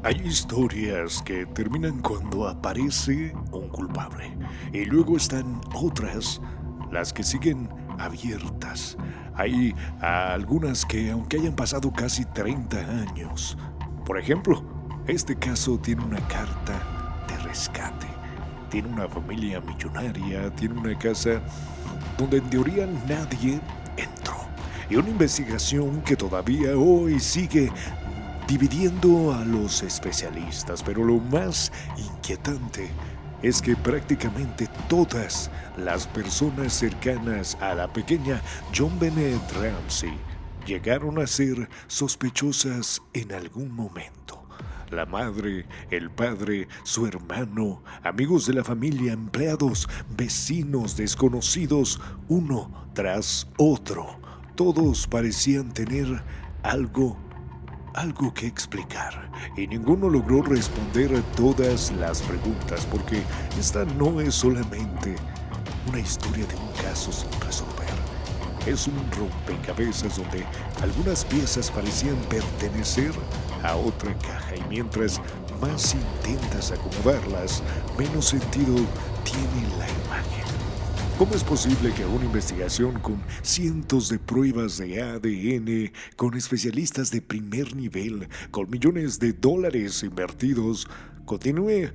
Hay historias que terminan cuando aparece un culpable y luego están otras, las que siguen abiertas. Hay algunas que aunque hayan pasado casi 30 años, por ejemplo, este caso tiene una carta de rescate, tiene una familia millonaria, tiene una casa donde en teoría nadie entró y una investigación que todavía hoy sigue dividiendo a los especialistas, pero lo más inquietante es que prácticamente todas las personas cercanas a la pequeña John Bennett Ramsey llegaron a ser sospechosas en algún momento. La madre, el padre, su hermano, amigos de la familia, empleados, vecinos, desconocidos, uno tras otro, todos parecían tener algo que explicar, y ninguno logró responder a todas las preguntas, porque esta no es solamente una historia de un caso sin resolver. Es un rompecabezas donde algunas piezas parecían pertenecer a otra caja, y mientras más intentas acomodarlas, menos sentido tiene la imagen. ¿Cómo es posible que una investigación con cientos de pruebas de ADN, con especialistas de primer nivel, con millones de dólares invertidos, continúe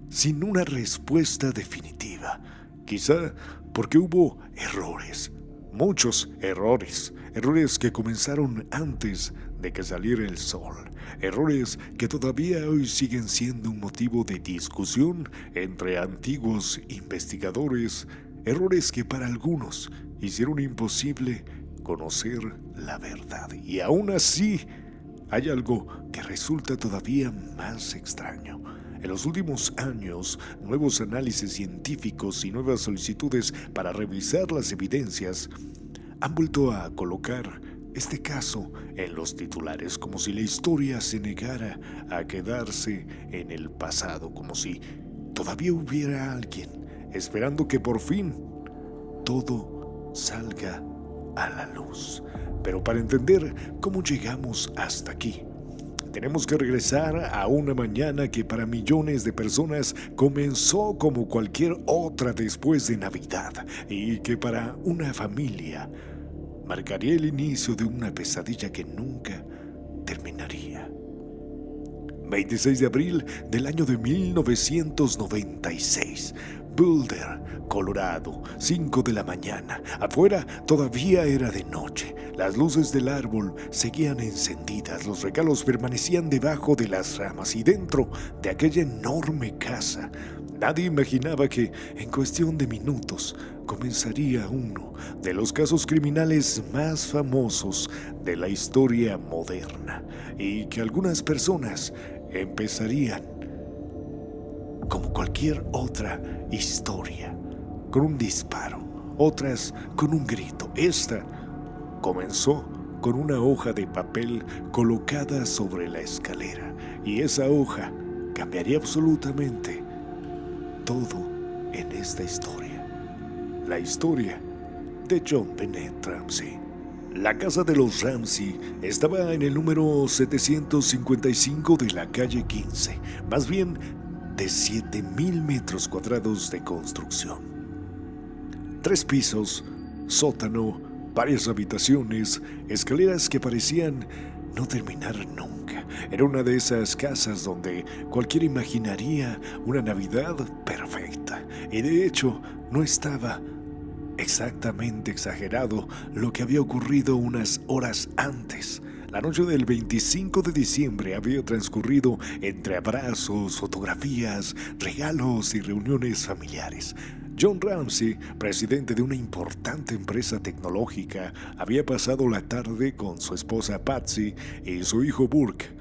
sin una respuesta definitiva? Quizá porque hubo errores, muchos errores, errores que comenzaron antes de que saliera el sol, errores que todavía hoy siguen siendo un motivo de discusión entre antiguos investigadores, errores que para algunos hicieron imposible conocer la verdad. Y aún así, hay algo que resulta todavía más extraño. En los últimos años, nuevos análisis científicos y nuevas solicitudes para revisar las evidencias han vuelto a colocar este caso en los titulares, como si la historia se negara a quedarse en el pasado, como si todavía hubiera alguien esperando que por fin todo salga a la luz. Pero para entender cómo llegamos hasta aquí, tenemos que regresar a una mañana que para millones de personas comenzó como cualquier otra después de Navidad, y que para una familia marcaría el inicio de una pesadilla que nunca terminaría. 26 de abril del año de 1996. Boulder, Colorado, 5 de la mañana. Afuera todavía era de noche. Las luces del árbol seguían encendidas, los regalos permanecían debajo de las ramas, y dentro de aquella enorme casa nadie imaginaba que en cuestión de minutos comenzaría uno de los casos criminales más famosos de la historia moderna, y que algunas personas empezarían como cualquier otra historia, con un disparo, otras con un grito. Esta comenzó con una hoja de papel colocada sobre la escalera, y esa hoja cambiaría absolutamente todo en esta historia. La historia de John Bennett Ramsey. La casa de los Ramsey estaba en el número 755 de la calle 15, más bien de 7,000 metros cuadrados de construcción. 3 pisos, sótano, varias habitaciones, escaleras que parecían no terminar nunca. Era una de esas casas donde cualquiera imaginaría una Navidad perfecta. Y de hecho, no estaba exactamente exagerado lo que había ocurrido unas horas antes. La noche del 25 de diciembre había transcurrido entre abrazos, fotografías, regalos y reuniones familiares. John Ramsey, presidente de una importante empresa tecnológica, había pasado la tarde con su esposa Patsy y su hijo Burke,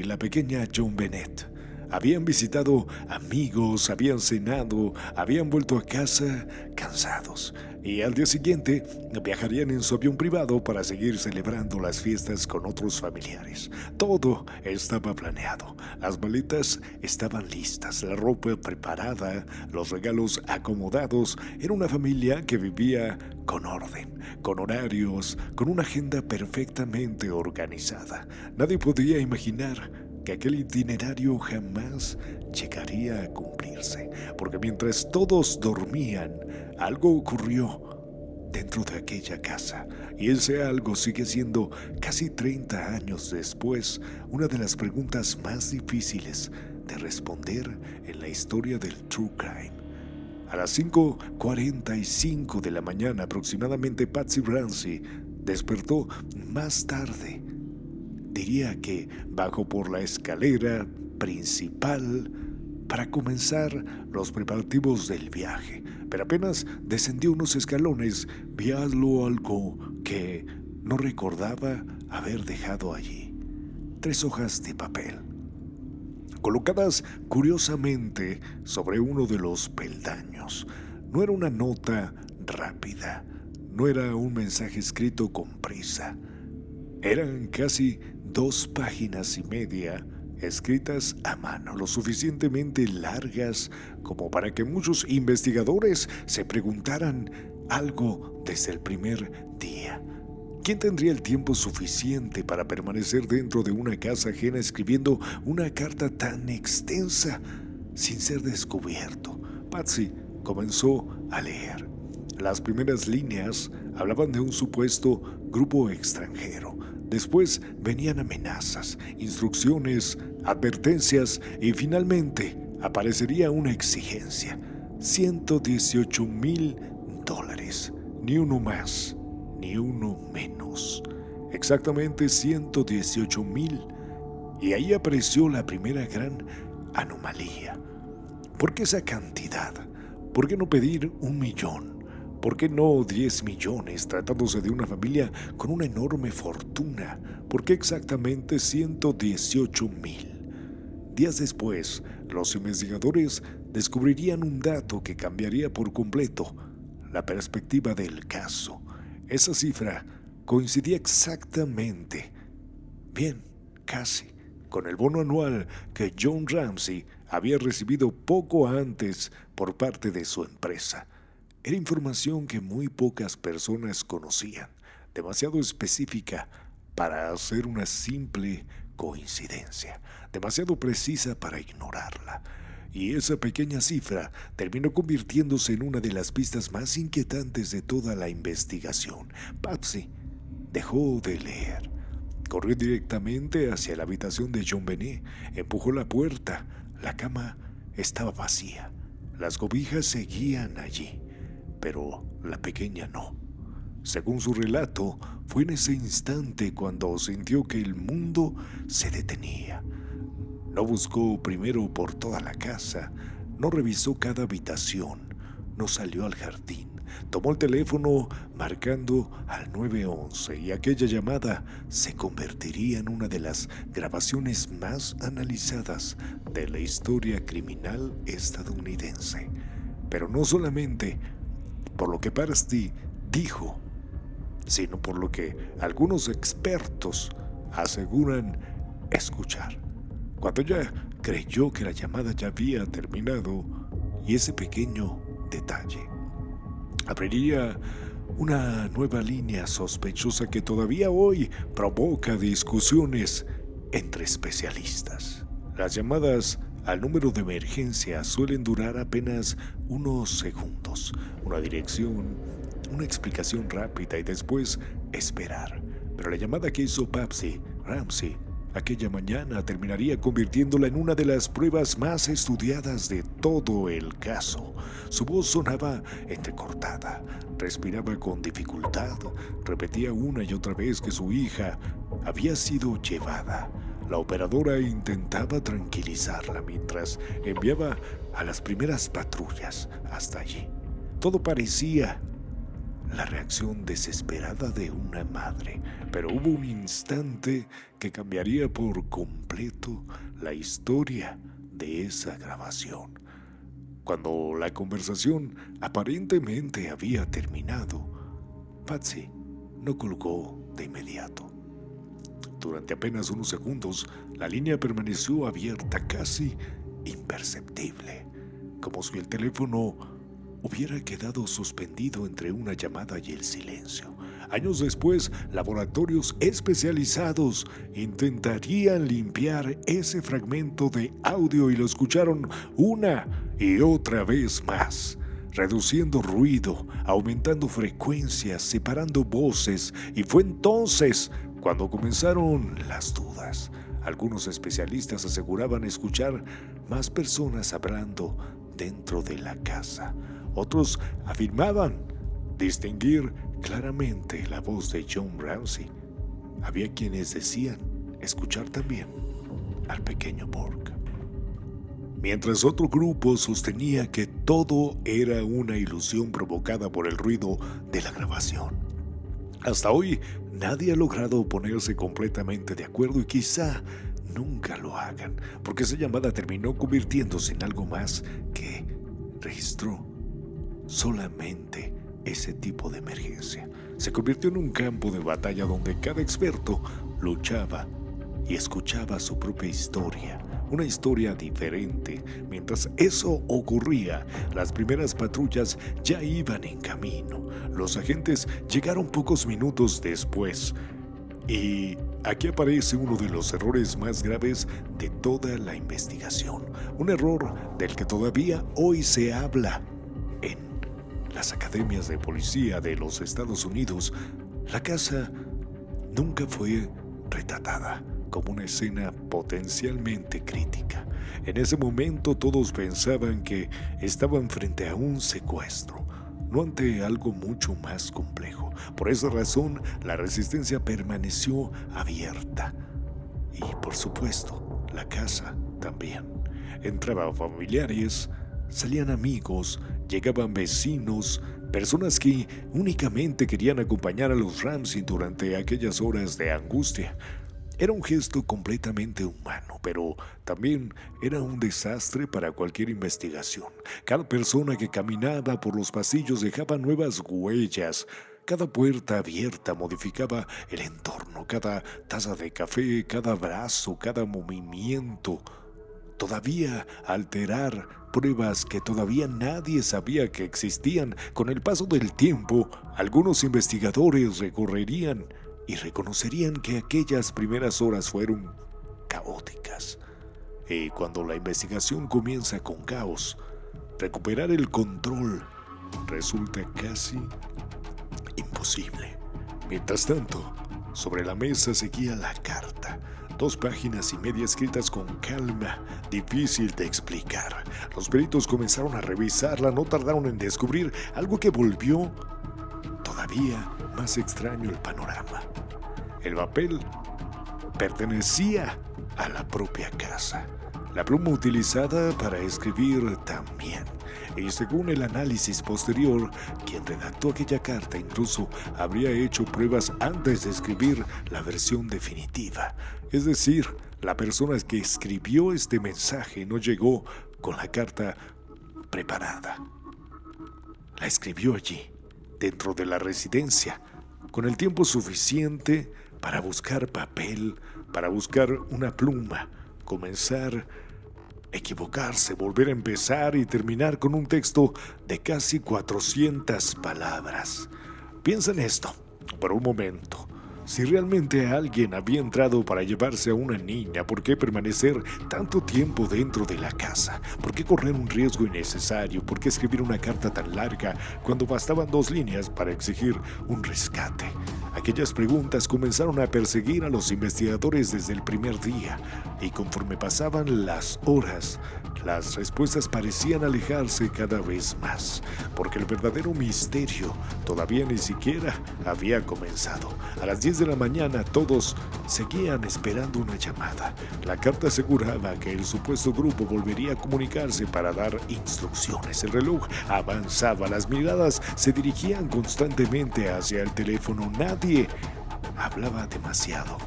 la pequeña John Bennett. Habían visitado amigos, habían cenado, habían vuelto a casa cansados, y al día siguiente viajarían en su avión privado para seguir celebrando las fiestas con otros familiares. Todo estaba planeado, las maletas estaban listas, la ropa preparada, los regalos acomodados. Era una familia que vivía con orden, con horarios, con una agenda perfectamente organizada. Nadie podía imaginar que aquel itinerario jamás llegaría a cumplirse, porque mientras todos dormían, algo ocurrió dentro de aquella casa, y ese algo sigue siendo, casi 30 años después, una de las preguntas más difíciles de responder en la historia del True Crime. A las 5:45 de la mañana aproximadamente, Patsy Ramsey despertó más tarde. Diría que bajó por la escalera principal para comenzar los preparativos del viaje, pero apenas descendió unos escalones, vio algo que no recordaba haber dejado allí: 3 hojas de papel, colocadas curiosamente sobre uno de los peldaños. No era una nota rápida, no era un mensaje escrito con prisa. Eran casi 2 páginas y media, escritas a mano, lo suficientemente largas como para que muchos investigadores se preguntaran algo desde el primer día. ¿Quién tendría el tiempo suficiente para permanecer dentro de una casa ajena escribiendo una carta tan extensa sin ser descubierto? Patsy comenzó a leer. Las primeras líneas hablaban de un supuesto grupo extranjero. Después venían amenazas, instrucciones, advertencias y finalmente aparecería una exigencia: $118,000, ni uno más ni uno menos. Exactamente 118,000. Y ahí apareció la primera gran anomalía. ¿Por qué esa cantidad? ¿Por qué no pedir 1,000,000? ¿Por qué no 10 millones, tratándose de una familia con una enorme fortuna? ¿Por qué exactamente 118,000? Días después, los investigadores descubrirían un dato que cambiaría por completo la perspectiva del caso. Esa cifra coincidía exactamente, bien, casi, con el bono anual que John Ramsey había recibido poco antes por parte de su empresa. Era información que muy pocas personas conocían, demasiado específica para hacer una simple coincidencia, demasiado precisa para ignorarla. Y esa pequeña cifra terminó convirtiéndose en una de las pistas más inquietantes de toda la investigación. Patsy dejó de leer. Corrió directamente hacia la habitación de John Benet, empujó la puerta. La cama estaba vacía. Las cobijas seguían allí, pero la pequeña no. Según su relato, fue en ese instante cuando sintió que el mundo se detenía. No buscó primero por toda la casa, no revisó cada habitación, no salió al jardín. Tomó el teléfono marcando al 911 y aquella llamada se convertiría en una de las grabaciones más analizadas de la historia criminal estadounidense. Pero no solamente por lo que Patsy dijo, sino por lo que algunos expertos aseguran escuchar. Cuando ella creyó que la llamada ya había terminado y ese pequeño detalle abriría una nueva línea sospechosa que todavía hoy provoca discusiones entre especialistas. Las llamadas al número de emergencia suelen durar apenas unos segundos, una dirección, una explicación rápida y después esperar. Pero la llamada que hizo Patsy Ramsey aquella mañana terminaría convirtiéndola en una de las pruebas más estudiadas de todo el caso. Su voz sonaba entrecortada, respiraba con dificultad, repetía una y otra vez que su hija había sido llevada. La operadora intentaba tranquilizarla mientras enviaba a las primeras patrullas hasta allí. Todo parecía la reacción desesperada de una madre, pero hubo un instante que cambiaría por completo la historia de esa grabación. Cuando la conversación aparentemente había terminado, Patsy no colgó de inmediato. Durante apenas unos segundos, la línea permaneció abierta, casi imperceptible, como si el teléfono hubiera quedado suspendido entre una llamada y el silencio. Años después, laboratorios especializados intentarían limpiar ese fragmento de audio y lo escucharon una y otra vez más, reduciendo ruido, aumentando frecuencias, separando voces, y fue entonces cuando comenzaron las dudas. Algunos especialistas aseguraban escuchar más personas hablando dentro de la casa. Otros afirmaban distinguir claramente la voz de John Ramsey. Había quienes decían escuchar también al pequeño Burke. Mientras otro grupo sostenía que todo era una ilusión provocada por el ruido de la grabación. Hasta hoy nadie ha logrado ponerse completamente de acuerdo y quizá nunca lo hagan, porque esa llamada terminó convirtiéndose en algo más que registró solamente ese tipo de emergencia. Se convirtió en un campo de batalla donde cada experto luchaba y escuchaba su propia historia, una historia diferente. Mientras eso ocurría, las primeras patrullas ya iban en camino. Los agentes llegaron pocos minutos después. Y aquí aparece uno de los errores más graves de toda la investigación. Un error del que todavía hoy se habla en las academias de policía de los Estados Unidos. La casa nunca fue retratada como una escena potencialmente crítica. En ese momento todos pensaban que estaban frente a un secuestro, no ante algo mucho más complejo. Por esa razón, la resistencia permaneció abierta. Y por supuesto, la casa también. Entraban familiares, salían amigos, llegaban vecinos, personas que únicamente querían acompañar a los Ramsey durante aquellas horas de angustia. Era un gesto completamente humano, pero también era un desastre para cualquier investigación. Cada persona que caminaba por los pasillos dejaba nuevas huellas. Cada puerta abierta modificaba el entorno. Cada taza de café, cada abrazo, cada movimiento. Todavía alterar pruebas que todavía nadie sabía que existían. Con el paso del tiempo, algunos investigadores recorrerían y reconocerían que aquellas primeras horas fueron caóticas. Y cuando la investigación comienza con caos, recuperar el control resulta casi imposible. Mientras tanto, sobre la mesa seguía la carta. 2 páginas y media escritas con calma, difícil de explicar. Los peritos comenzaron a revisarla, no tardaron en descubrir algo que volvió todavía más extraño el panorama. El papel pertenecía a la propia casa. La pluma utilizada para escribir también. Y según el análisis posterior, quien redactó aquella carta incluso habría hecho pruebas antes de escribir la versión definitiva. Es decir, la persona que escribió este mensaje no llegó con la carta preparada. La escribió allí, dentro de la residencia, con el tiempo suficiente para buscar papel, para buscar una pluma, comenzar, equivocarse, volver a empezar y terminar con un texto de casi 400 palabras. Piensa en esto por un momento. Si realmente alguien había entrado para llevarse a una niña, ¿por qué permanecer tanto tiempo dentro de la casa? ¿Por qué correr un riesgo innecesario? ¿Por qué escribir una carta tan larga cuando bastaban 2 líneas para exigir un rescate? Aquellas preguntas comenzaron a perseguir a los investigadores desde el primer día, y conforme pasaban las horas, las respuestas parecían alejarse cada vez más, porque el verdadero misterio todavía ni siquiera había comenzado. A las 10 de la mañana todos seguían esperando una llamada. La carta aseguraba que el supuesto grupo volvería a comunicarse para dar instrucciones. El reloj avanzaba, las miradas se dirigían constantemente hacia el teléfono. Nadie hablaba demasiado.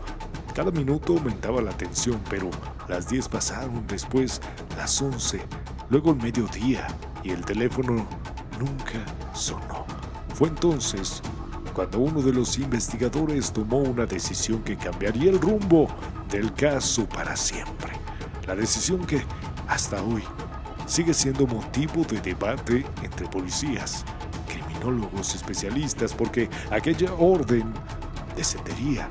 Cada minuto aumentaba la tensión, pero las 10 pasaron, después las 11, luego el mediodía, y el teléfono nunca sonó. Fue entonces cuando uno de los investigadores tomó una decisión que cambiaría el rumbo del caso para siempre. La decisión que, hasta hoy, sigue siendo motivo de debate entre policías, criminólogos criminólogos especialistas porque aquella orden descendería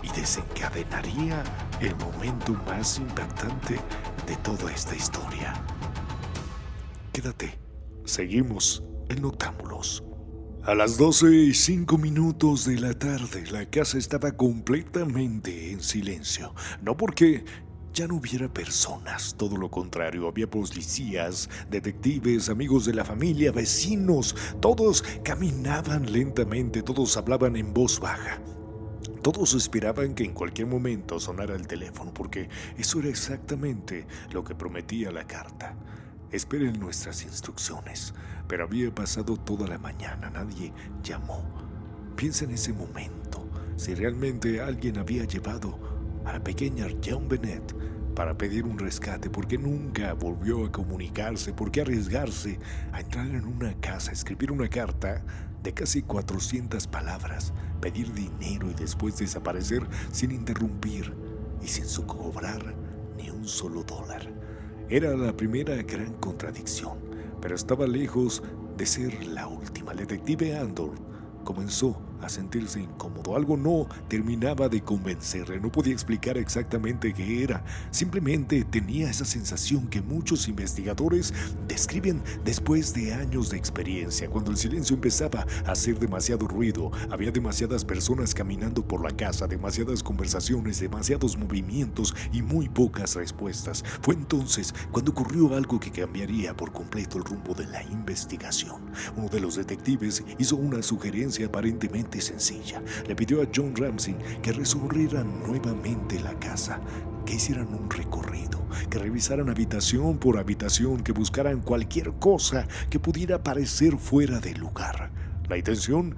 y desencadenaría el momento más impactante de toda esta historia. Quédate, seguimos en Noctámbulos. A las 12:05 de la tarde, la casa estaba completamente en silencio. No porque ya no hubiera personas, todo lo contrario, había policías, detectives, amigos de la familia, vecinos, todos caminaban lentamente, todos hablaban en voz baja. Todos esperaban que en cualquier momento sonara el teléfono, porque eso era exactamente lo que prometía la carta. Esperen nuestras instrucciones. Pero había pasado toda la mañana, nadie llamó. Piensa en ese momento, si realmente alguien había llevado a la pequeña John Bennett para pedir un rescate, ¿por qué nunca volvió a comunicarse? ¿Por qué arriesgarse a entrar en una casa, escribir una carta de casi 400 palabras, pedir dinero y después desaparecer sin interrumpir y sin cobrar ni un solo dólar? Era la primera gran contradicción, pero estaba lejos de ser la última. El detective Andor comenzó a sentirse incómodo. Algo no terminaba de convencerle. No podía explicar exactamente qué era. Simplemente tenía esa sensación que muchos investigadores describen después de años de experiencia. Cuando el silencio empezaba a hacer demasiado ruido, había demasiadas personas caminando por la casa, demasiadas conversaciones, demasiados movimientos y muy pocas respuestas. Fue entonces cuando ocurrió algo que cambiaría por completo el rumbo de la investigación. Uno de los detectives hizo una sugerencia aparentemente sencilla. Le pidió a John Ramsey que recorrieran nuevamente la casa, que hicieran un recorrido, que revisaran habitación por habitación, que buscaran cualquier cosa que pudiera parecer fuera de lugar. La intención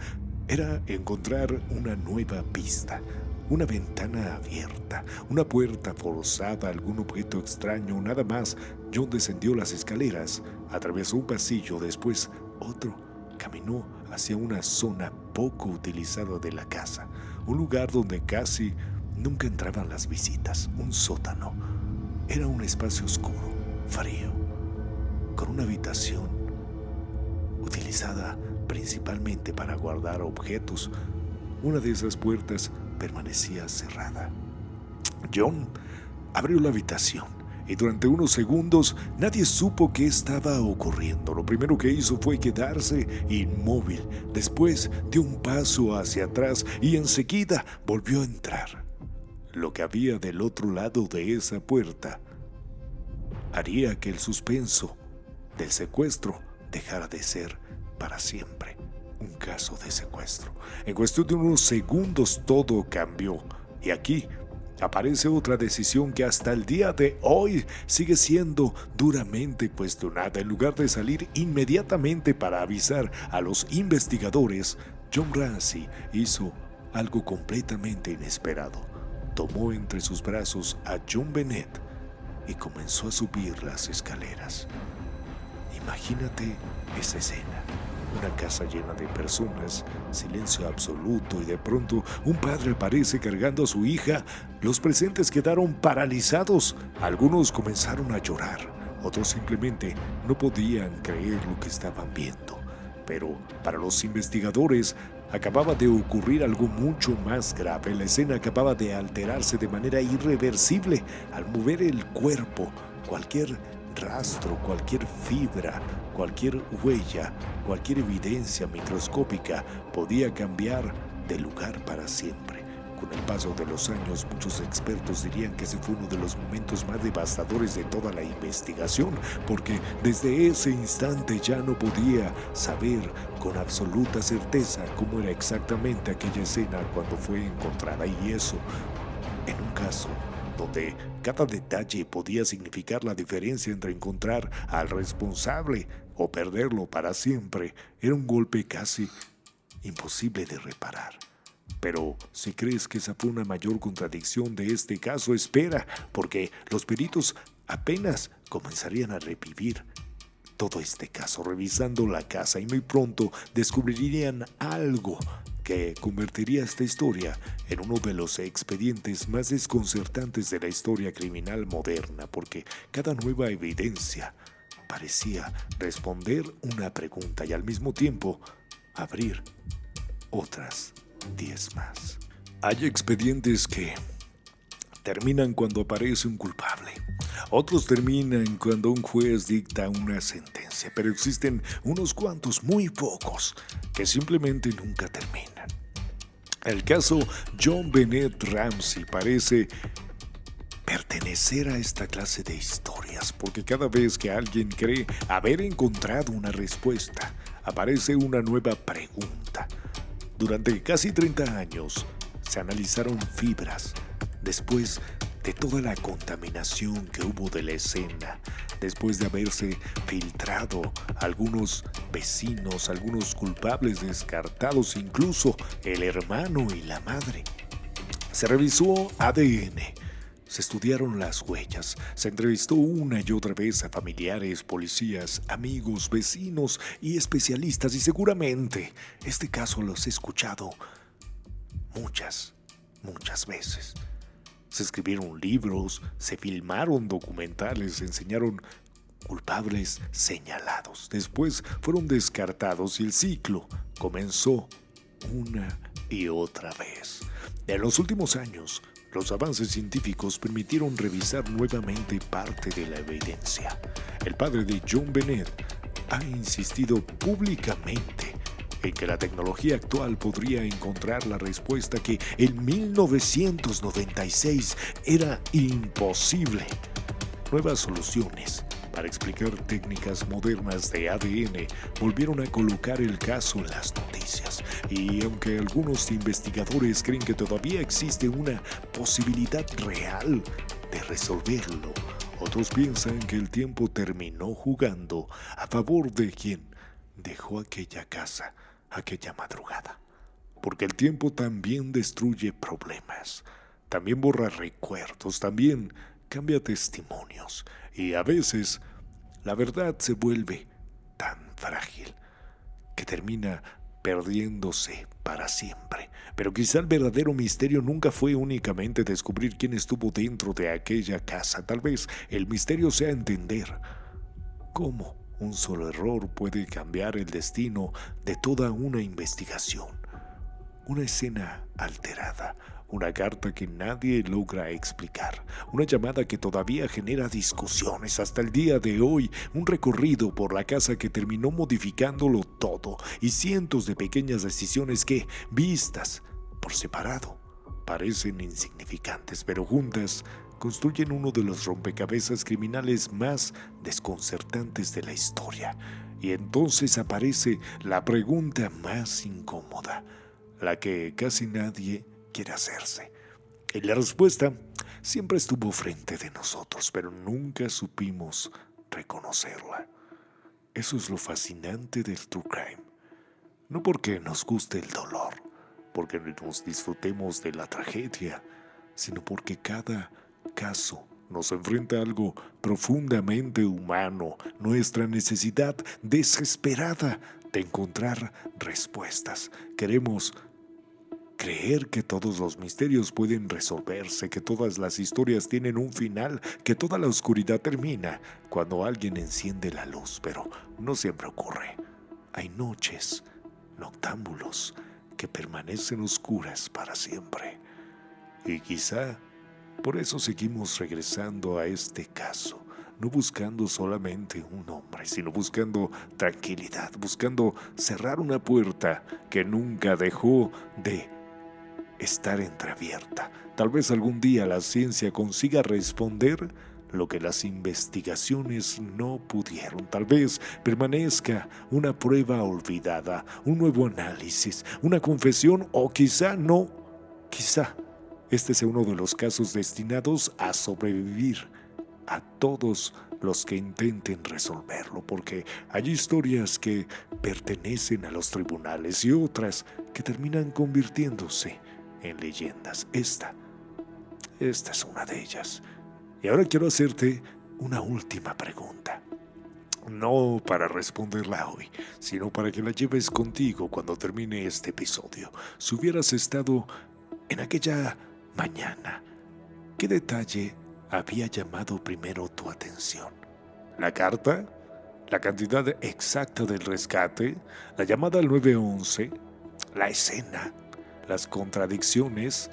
era encontrar una nueva pista, una ventana abierta, una puerta forzada, algún objeto extraño, nada más. John descendió las escaleras, atravesó un pasillo, después otro. Caminó hacia una zona poco utilizada de la casa, un lugar donde casi nunca entraban las visitas, un sótano. Era un espacio oscuro, frío, con una habitación utilizada principalmente para guardar objetos. Una de esas puertas permanecía cerrada. John abrió la habitación y durante unos segundos nadie supo qué estaba ocurriendo. Lo primero que hizo fue quedarse inmóvil. Después dio un paso hacia atrás y enseguida volvió a entrar. Lo que había del otro lado de esa puerta haría que el suspenso del secuestro dejara de ser para siempre un caso de secuestro. En cuestión de unos segundos todo cambió. Y aquí aparece otra decisión que hasta el día de hoy sigue siendo duramente cuestionada. En lugar de salir inmediatamente para avisar a los investigadores, John Ramsey hizo algo completamente inesperado. Tomó entre sus brazos a John Bennett y comenzó a subir las escaleras. Imagínate esa escena. Una casa llena de personas, silencio absoluto, y de pronto un padre aparece cargando a su hija. Los presentes quedaron paralizados. Algunos comenzaron a llorar, otros simplemente no podían creer lo que estaban viendo. Pero para los investigadores acababa de ocurrir algo mucho más grave. La escena acababa de alterarse de manera irreversible. Al mover el cuerpo, cualquier rastro, cualquier fibra, cualquier huella, cualquier evidencia microscópica podía cambiar de lugar para siempre. Con el paso de los años, muchos expertos dirían que ese fue uno de los momentos más devastadores de toda la investigación, porque desde ese instante ya no podía saber con absoluta certeza cómo era exactamente aquella escena cuando fue encontrada, y eso en un caso donde cada detalle podía significar la diferencia entre encontrar al responsable o perderlo para siempre. Era un golpe casi imposible de reparar. Pero si crees que esa fue una mayor contradicción de este caso, espera, porque los peritos apenas comenzarían a revivir todo este caso, revisando la casa, y muy pronto descubrirían algo que convertiría esta historia en uno de los expedientes más desconcertantes de la historia criminal moderna, porque cada nueva evidencia parecía responder una pregunta y al mismo tiempo abrir otras 10 más. Hay expedientes que terminan cuando aparece un culpable. Otros terminan cuando un juez dicta una sentencia, pero existen unos cuantos, muy pocos, que simplemente nunca terminan. El caso John Bennett Ramsey parece pertenecer a esta clase de historias, porque cada vez que alguien cree haber encontrado una respuesta, aparece una nueva pregunta. Durante casi 30 años se analizaron fibras después de toda la contaminación que hubo de la escena, después de haberse filtrado algunos vecinos, algunos culpables descartados, incluso el hermano y la madre. Se revisó ADN. Se estudiaron las huellas, se entrevistó una y otra vez a familiares, policías, amigos, vecinos y especialistas y seguramente este caso lo has escuchado muchas veces. Se escribieron libros, se filmaron documentales, se enseñaron culpables señalados. Después fueron descartados y el ciclo comenzó una y otra vez. En los últimos años, los avances científicos permitieron revisar nuevamente parte de la evidencia. El padre de John Bennett ha insistido públicamente en que la tecnología actual podría encontrar la respuesta que en 1996 era imposible. Nuevas soluciones para explicar técnicas modernas de ADN volvieron a colocar el caso en las noticias. Y aunque algunos investigadores creen que todavía existe una posibilidad real de resolverlo, otros piensan que el tiempo terminó jugando a favor de quien dejó aquella casa aquella madrugada. Porque el tiempo también destruye problemas, también borra recuerdos, también cambia testimonios y a veces la verdad se vuelve tan frágil que termina perdiéndose para siempre. Pero quizá el verdadero misterio nunca fue únicamente descubrir quién estuvo dentro de aquella casa. Tal vez el misterio sea entender cómo un solo error puede cambiar el destino de toda una investigación. Una escena alterada, una carta que nadie logra explicar, una llamada que todavía genera discusiones hasta el día de hoy, un recorrido por la casa que terminó modificándolo todo y cientos de pequeñas decisiones que, vistas por separado, parecen insignificantes, pero juntas construyen uno de los rompecabezas criminales más desconcertantes de la historia. Y entonces aparece la pregunta más incómoda, la que casi nadie quiere hacerse. Y la respuesta siempre estuvo frente de nosotros, pero nunca supimos reconocerla. Eso es lo fascinante del True Crime. No porque nos guste el dolor, porque nos disfrutemos de la tragedia, sino porque cada caso nos enfrenta a algo profundamente humano, nuestra necesidad desesperada de encontrar respuestas. Queremos creer que todos los misterios pueden resolverse, que todas las historias tienen un final, que toda la oscuridad termina cuando alguien enciende la luz, pero no siempre ocurre. Hay noches, noctámbulos, que permanecen oscuras para siempre. Y quizá por eso seguimos regresando a este caso, no buscando solamente un hombre, sino buscando tranquilidad, buscando cerrar una puerta que nunca dejó de estar entreabierta. Tal vez algún día la ciencia consiga responder lo que las investigaciones no pudieron. Tal vez permanezca una prueba olvidada, un nuevo análisis, una confesión o quizá no, quizá este sea uno de los casos destinados a sobrevivir a todos los que intenten resolverlo, porque hay historias que pertenecen a los tribunales y otras que terminan convirtiéndose en leyendas. Esta es una de ellas. Y ahora quiero hacerte una última pregunta. No para responderla hoy, sino para que la lleves contigo cuando termine este episodio. Si hubieras estado en aquella mañana, ¿qué detalle había llamado primero tu atención? ¿La carta? la cantidad exacta del rescate, la llamada al 911, la escena, las contradicciones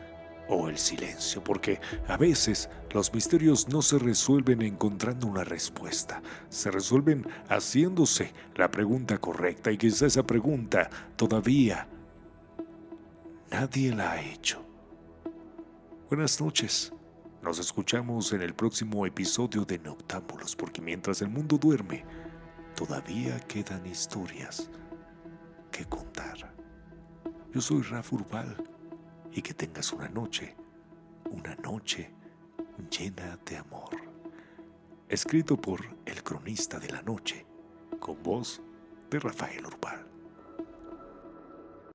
o el silencio, porque a veces los misterios no se resuelven encontrando una respuesta, se resuelven haciéndose la pregunta correcta y quizá esa pregunta todavía nadie la ha hecho. Buenas noches. Nos escuchamos en el próximo episodio de Noctámbulos, porque mientras el mundo duerme, todavía quedan historias que contar. Yo soy Rafa Urbal y que tengas una noche llena de amor. Escrito por El Cronista de la Noche, con voz de Rafael Urbal.